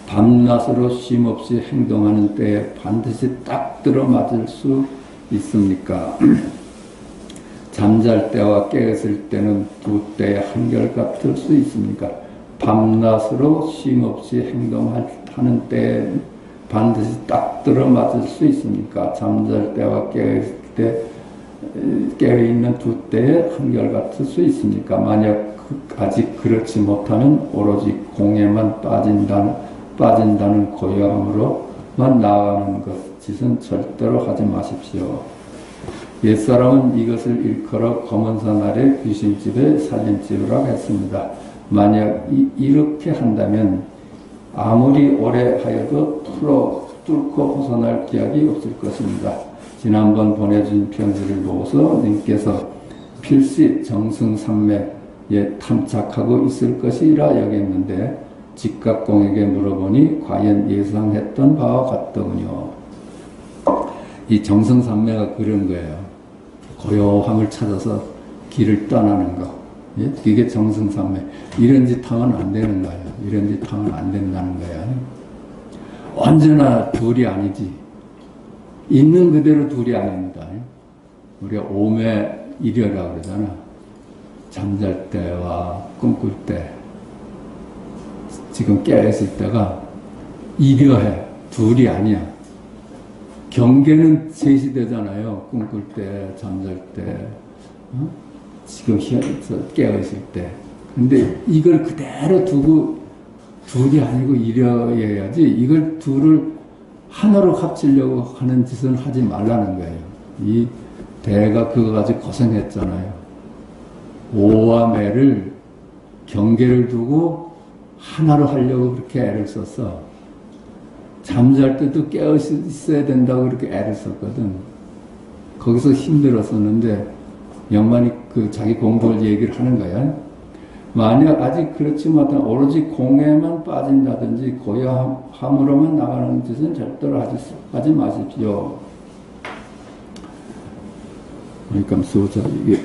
밤낮으로 쉼없이 행동하는 때에 반드시 딱 들어맞을 수 있습니까? 잠잘 때와 깨었을 때는 두 때의 한결같을 수 있습니까? 밤낮으로 쉼없이 행동하는 때에 반드시 딱 들어맞을 수 있습니까? 잠잘 때와 깨었을 때 깨어있는 두 때에 한결같을 수 있습니까? 만약 아직 그렇지 못하면 오로지 공에만 빠진다는 고요함으로만 나아가는 짓은 절대로 하지 마십시오. 옛사람은 이것을 일컬어 검은산 아래 귀신집에 살림집이라고 했습니다. 만약 이렇게 한다면 아무리 오래 하여도 뚫고 벗어날 기약이 없을 것입니다. 지난번 보내준 편지를 보고서 님께서 필시 정승삼매에 탐착하고 있을 것이라 여겼는데 직각공에게 물어보니 과연 예상했던 바와 같더군요. 이 정승삼매가 그런 거예요. 고요함을 찾아서 길을 떠나는 거. 예? 이게 정승삼매. 이런 짓 하면 안 되는 거예요. 이런 짓 하면 안 된다는 거야. 언제나 둘이 아니지. 있는 그대로 둘이 아닙니다. 우리가 오매일여라고 그러잖아. 잠잘 때와 꿈꿀 때. 지금 깨어있을 때가 일여해. 둘이 아니야. 경계는 셋이 되잖아요. 꿈꿀 때, 잠잘 때, 지금 깨어있을 때. 근데 이걸 그대로 두고 둘이 아니고 일여야지 이걸 둘을 하나로 합치려고 하는 짓은 하지 말라는 거예요. 이 대가 그거 가지고 고생했잖아요. 오와 매를 경계를 두고 하나로 하려고 그렇게 애를 썼어. 잠잘 때도 깨어 있어야 된다고 그렇게 애를 썼거든. 거기서 힘들었었는데 영만이 그 자기 공부를 얘기를 하는 거야. 만약 아직 그렇지 못한 오로지 공에만 빠진다든지 고요함으로만 나가는 짓은 절대로 하지 마십시오. 그러니까 수호자 이게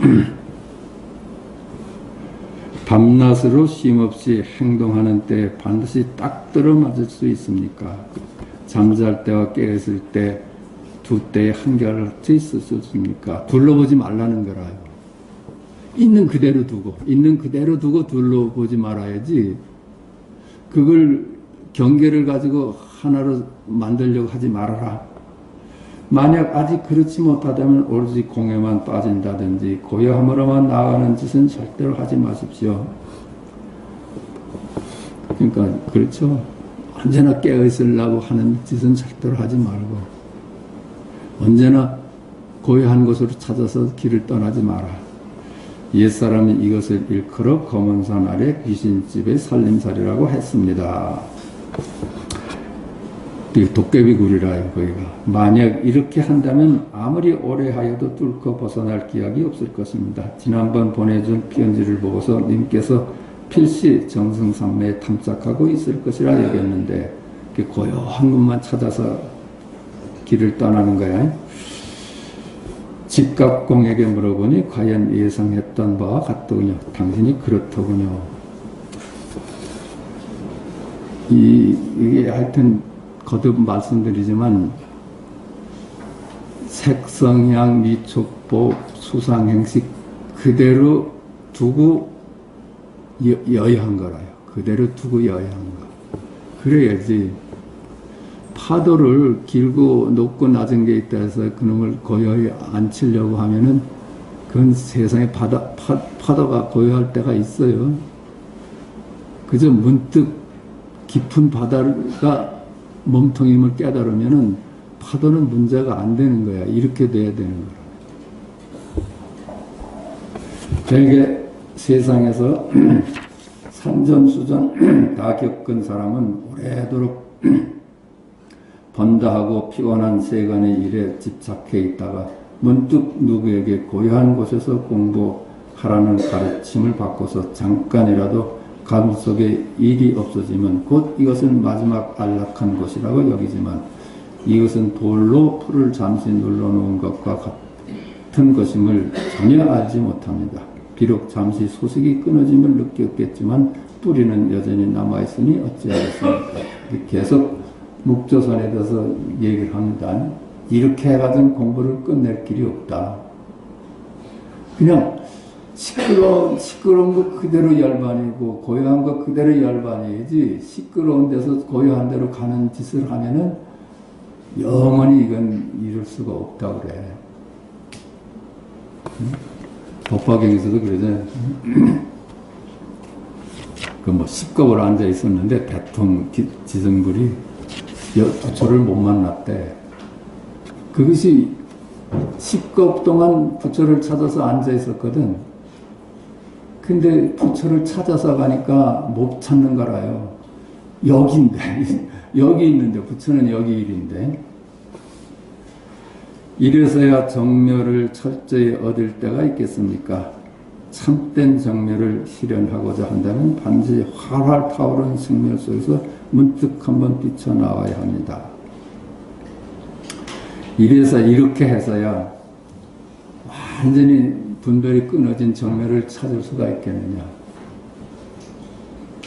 밤낮으로 쉼없이 행동하는 때에 반드시 딱 들어맞을 수 있습니까? 잠잘 때와 깨었을 때 두 때에 한결같이 있을 수 있습니까? 둘러보지 말라는 거라요. 있는 그대로 두고 둘러보지 말아야지. 그걸 경계를 가지고 하나로 만들려고 하지 말아라. 만약 아직 그렇지 못하다면 오로지 공에만 빠진다든지 고요함으로만 나아가는 짓은 절대로 하지 마십시오. 그러니까 그렇죠. 언제나 깨어있으려고 하는 짓은 절대로 하지 말고 언제나 고요한 곳으로 찾아서 길을 떠나지 마라. 옛사람이 이것을 일컬어 검은산 아래 귀신집의 살림살이라고 했습니다. 도깨비굴이라요, 거기가. 만약 이렇게 한다면 아무리 오래 하여도 뚫고 벗어날 기약이 없을 것입니다. 지난번 보내준 편지를 보고서 님께서 필시 정승삼매에 탐착하고 있을 것이라 얘기했는데 고요한 것만 찾아서 길을 떠나는 거야. 직각공에게 물어보니 과연 예상했던 바와 같더군요. 당신이 그렇더군요. 이게 하여튼 거듭 말씀드리지만 색성향 미촉보 수상행식 그대로 두고 여야한 거라요. 그대로 두고 여야한 거. 그래야지 파도를 길고 높고 낮은 게 있다 해서 그놈을 고요히 안 치려고 하면은 그건 세상에 파도가 고요할 때가 있어요. 그저 문득 깊은 바다가 몸통임을 깨달으면은 파도는 문제가 안 되는 거야. 이렇게 돼야 되는 거야. 저에게 세상에서 산전수전 다 겪은 사람은 오래도록 번다하고 피곤한 세간의 일에 집착해 있다가 문득 누구에게 고요한 곳에서 공부하라는 가르침을 받고서 잠깐이라도 가슴속에 일이 없어지면 곧 이것은 마지막 안락한 곳이라고 여기지만 이것은 돌로 풀을 잠시 눌러놓은 것과 같은 것임을 전혀 알지 못합니다. 비록 잠시 소식이 끊어짐을 느꼈겠지만 뿌리는 여전히 남아있으니 어찌하겠습니까? 계속 묵조선에 대해서 얘기를 합니다. 이렇게 해가지고 공부를 끝낼 길이 없다. 그냥 시끄러운 거 그대로 열반이고 고요한 거 그대로 열반이지 시끄러운 데서 고요한 데로 가는 짓을 하면은 영원히 이건 이룰 수가 없다고 그래. 법화경에서도 그러잖아요. 그 뭐 10겁을 앉아 있었는데 대통 지승불이 부처를 못 만났대. 그것이 10겁 동안 부처를 찾아서 앉아 있었거든. 근데 부처를 찾아서 가니까 못 찾는 거라요. 여기인데, 여기 있는데, 부처는 여기 일인데. 이래서야 정멸을 철저히 얻을 때가 있겠습니까? 참된 정멸을 실현하고자 한다면 반드시 활활 타오르는 생멸 속에서 문득 한번 뛰쳐나와야 합니다. 이래서 이렇게 해서야 완전히 분별이 끊어진 정멸을 찾을 수가 있겠느냐.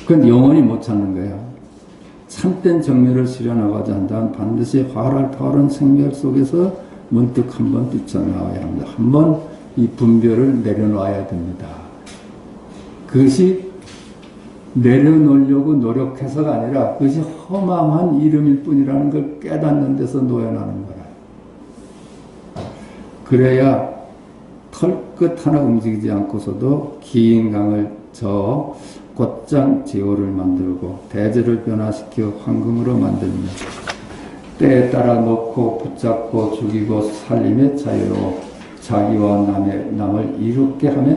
그건 영원히 못 찾는 거야. 참된 정멸을 실현하고자 한다면 반드시 활활 타오르는 생멸 속에서 문득 한번 뛰쳐나와야 합니다. 한번 이 분별을 내려놔야 됩니다. 그것이 내려놓으려고 노력해서가 아니라 그것이 허망한 이름일 뿐이라는 걸 깨닫는 데서 놓여나는 거라. 그래야 털끝 하나 움직이지 않고서도 긴 강을 저어 곧장 제호를 만들고 대제를 변화시켜 황금으로 만들며 때에 따라 놓고 붙잡고 죽이고 살림에 자유로워 자기와 남을 이롭게 하며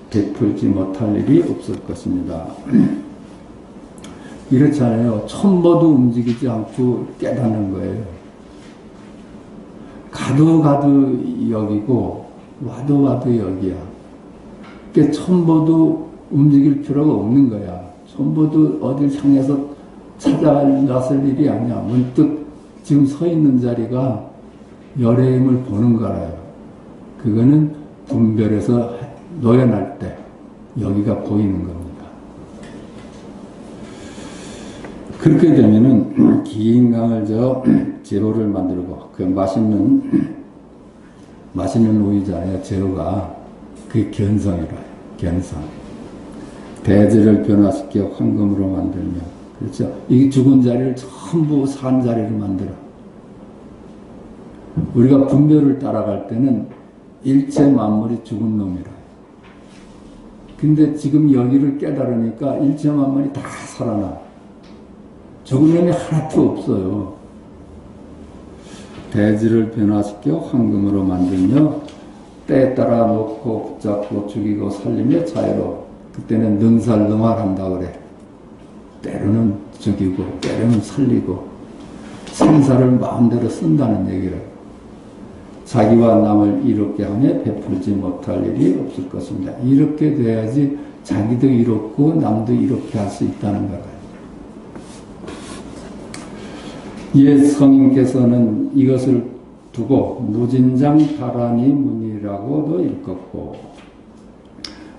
베풀지 못할 일이 없을 것입니다. 이렇잖아요. 천보도 움직이지 않고 깨닫는 거예요. 가도 여기고 와도 여기야. 그러니까 천보도 움직일 필요가 없는 거야. 천보도 어딜 향해서 찾아갔을 일이 아니야. 문득 지금 서 있는 자리가 열의 힘을 보는 거라요. 그거는 분별에서 노연할 때 여기가 보이는 겁니다. 그렇게 되면은 긴 강을 저 제호를 만들고 그 맛있는 오이잖아요. 제호가 그게 견성이라요. 견성. 대제를 변화시켜 황금으로 만들며 그렇죠. 이 죽은 자리를 전부 산 자리를 만들어. 우리가 분별을 따라갈 때는 일체 만물이 죽은 놈이라. 근데 지금 여기를 깨달으니까 일체 만물이 다 살아나. 죽은 놈이 하나도 없어요. 대지를 변화시켜 황금으로 만들며 때에 따라 놓고 붙잡고 죽이고 살리며 자유로. 그때는 능살능활한다 그래. 때로는 죽이고 때로는 살리고 생사를 마음대로 쓴다는 얘기를. 자기와 남을 이롭게 하며 베풀지 못할 일이 없을 것입니다. 이렇게 돼야지 자기도 이롭고 남도 이롭게 할 수 있다는 거예요. 옛 성인께서는 이것을 두고 무진장 다라니 문이라고도 읽었고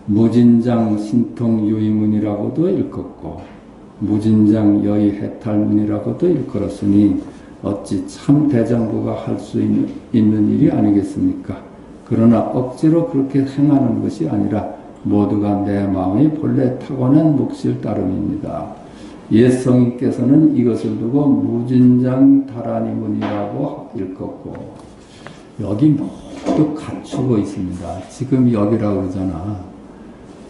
무진장 신통 유의문이라고도 읽었고 무진장 여의 해탈문이라고도 일컬었으니 어찌 참 대장부가 할 수 있는 일이 아니겠습니까? 그러나 억지로 그렇게 행하는 것이 아니라 모두가 내 마음의 본래 타고난 몫일 따름입니다. 옛 성인께서는 이것을 두고 무진장 다라니문이라고 읽었고 여기 모두 갖추고 있습니다. 지금 여기라고 그러잖아.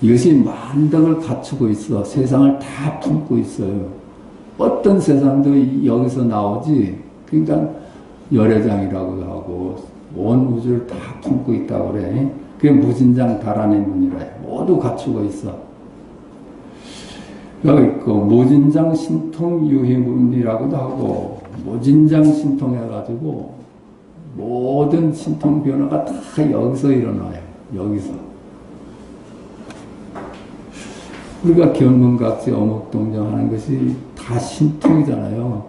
이것이 만덕을 갖추고 있어. 세상을 다 품고 있어요. 어떤 세상도 여기서 나오지. 그러니까 열애장이라고 하고 온 우주를 다 품고 있다고 그래. 그게 무진장 다라니 문이라 해. 모두 갖추고 있어. 여기 있고 무진장 신통 유희문이라고도 하고 무진장 신통해가지고 모든 신통 변화가 다 여기서 일어나요. 여기서. 우리가 견문각지 어묵동정 하는 것이 다 신통이잖아요.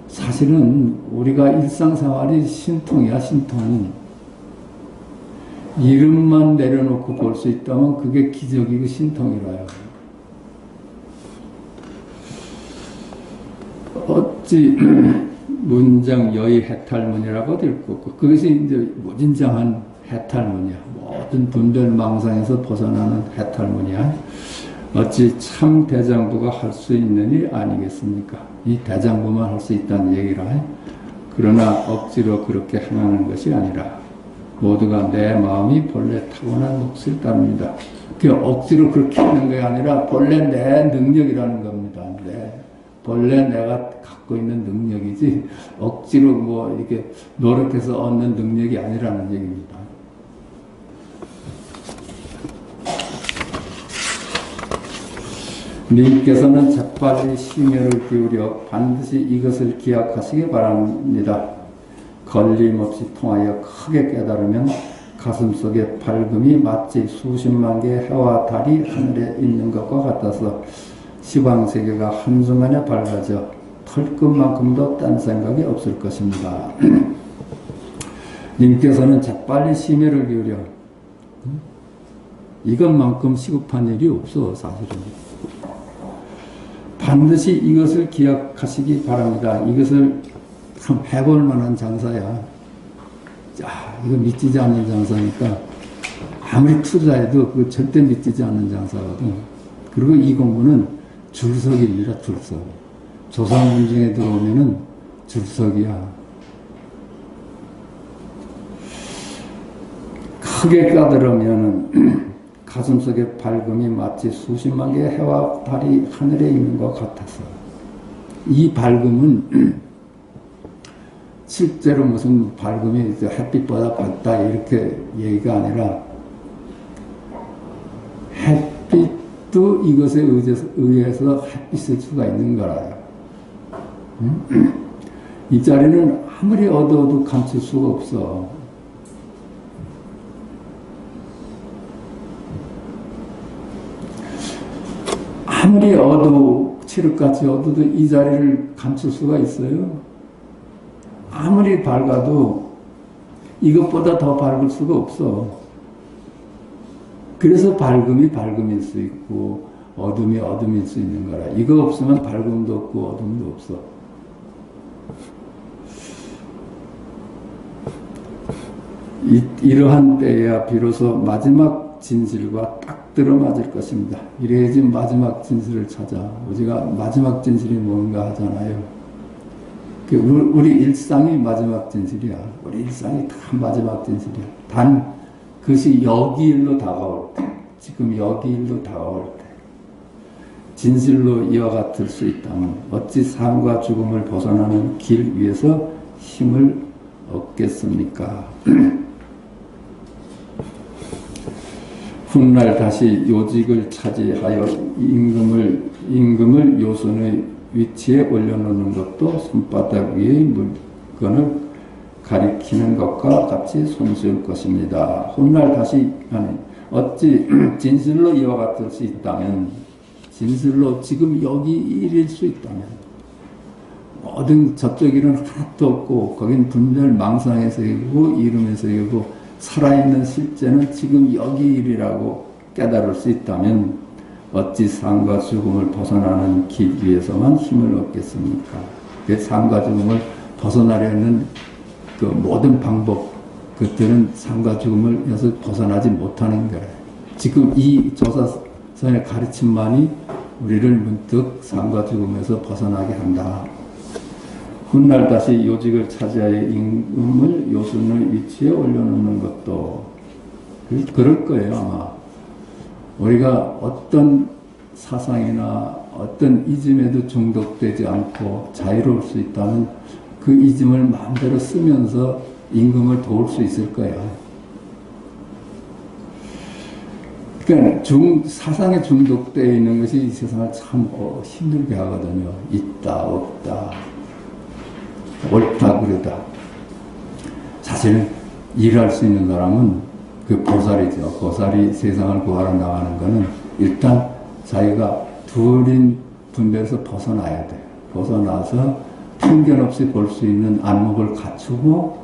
사실은 우리가 일상생활이 신통이야, 신통. 이름만 내려놓고 볼 수 있다면 그게 기적이고 신통이라요. 어찌 문장 여의 해탈문이라고 될 거고, 그것이 이제 무진장한 해탈문이야. 모든 분별 망상에서 벗어나는 해탈문이야. 어찌 참 대장부가 할 수 있는 일 아니겠습니까? 이 대장부만 할 수 있다는 얘기라. 그러나 억지로 그렇게 행하는 것이 아니라 모두가 내 마음이 본래 타고난 몫을 따릅니다. 그 억지로 그렇게 하는 게 아니라 본래 내 능력이라는 겁니다. 본래 내가 갖고 있는 능력이지 억지로 뭐 이렇게 노력해서 얻는 능력이 아니라는 얘기입니다. 님께서는 재빨리 심혈을 기울여 반드시 이것을 기억하시기 바랍니다. 걸림없이 통하여 크게 깨달으면 가슴속에 밝음이 마치 수십만 개의 해와 달이 하늘에 있는 것과 같아서 시방세계가 한순간에 밝아져 털끝만큼도 딴 생각이 없을 것입니다. 님께서는 재빨리 심혈을 기울여 이것만큼 시급한 일이 없어. 사실은 반드시 이것을 기억하시기 바랍니다. 이것을 참 해볼 만한 장사야. 자, 이거 믿지지 않는 장사니까 아무리 투자해도 그거 절대 믿지지 않는 장사거든. 그리고 이 공부는 줄석입니다. 줄석. 조상문중에 들어오면은 줄석이야. 크게 까들으면은 가슴속에 밝음이 마치 수십만 개의 해와 달이 하늘에 있는 것 같아서, 이 밝음은 실제로 무슨 밝음이 햇빛보다 밝다 이렇게 얘기가 아니라 햇빛도 이것에 의해서 햇빛일 수가 있는 거라요. 이 자리는 아무리 어두워도 감출 수가 없어. 아무리 칠흑같이 어두워도 이 자리를 감출 수가 있어요? 아무리 밝아도 이것보다 더 밝을 수가 없어. 그래서 밝음이 밝음일 수 있고 어둠이 어둠일 수 있는 거라. 이거 없으면 밝음도 없고 어둠도 없어. 이러한 때에야 비로소 마지막 진실과 딱 들어맞을 것입니다. 이래야지 마지막 진실을 찾아. 우리가 마지막 진실이 뭔가 하잖아요. 우리 일상이 마지막 진실이야. 우리 일상이 다 마지막 진실이야. 단 그것이 여기일로 다가올 때, 지금 여기일로 다가올 때 진실로 이와 같을 수 있다면 어찌 삶과 죽음을 벗어나는 길 위에서 힘을 얻겠습니까? 훗날 다시 요직을 차지하여 임금을 요순의 위치에 올려놓는 것도 손바닥 위의 물건을 가리키는 것과 같이 손쉬울 것입니다. 훗날 다시 어찌 진실로 이와 같을 수 있다면, 진실로 지금 여기 일일 수 있다면, 모든 저쪽 일은 하나도 없고 거긴 분별 망상에서 이고 이름에서 이고 살아있는 실제는 지금 여기 일이라고 깨달을 수 있다면 어찌 삶과 죽음을 벗어나는 길 위에서만 힘을 얻겠습니까? 그 삶과 죽음을 벗어나려는 그 모든 방법, 그들은 삶과 죽음을 여기서 벗어나지 못하는 거예요. 지금 이 조사선의 가르침만이 우리를 문득 삶과 죽음에서 벗어나게 한다. 훗날 다시 요직을 차지하여 임금을 요순의 위치에 올려놓는 것도 그럴 거예요. 아마 우리가 어떤 사상이나 어떤 이즘에도 중독되지 않고 자유로울 수 있다면 그 이즘을 마음대로 쓰면서 임금을 도울 수 있을 거야. 그러니까 사상에 중독되어 있는 것이 이 세상을 참 힘들게 하거든요. 있다 없다, 옳다 그르다. 사실 일할 수 있는 사람은 그 보살이죠. 보살이 세상을 구하러 나가는 거는 일단 자기가 둘인 분별에서 벗어나야 돼요. 벗어나서 편견 없이 볼 수 있는 안목을 갖추고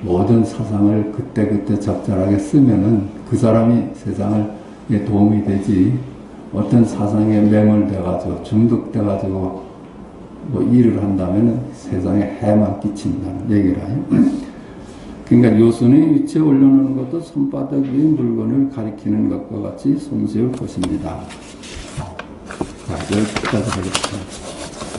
모든 사상을 그때그때 적절하게 쓰면은 그 사람이 세상에 도움이 되지, 어떤 사상에 매몰돼가지고 중독돼가지고 뭐 일을 한다면은 세상에 해만 끼친다는 얘기라. 그러니까 요순의 위치에 올려놓는 것도 손바닥 위의 물건을 가리키는 것과 같이 손쉬울 것입니다. 자, 여기까지 하겠습니다.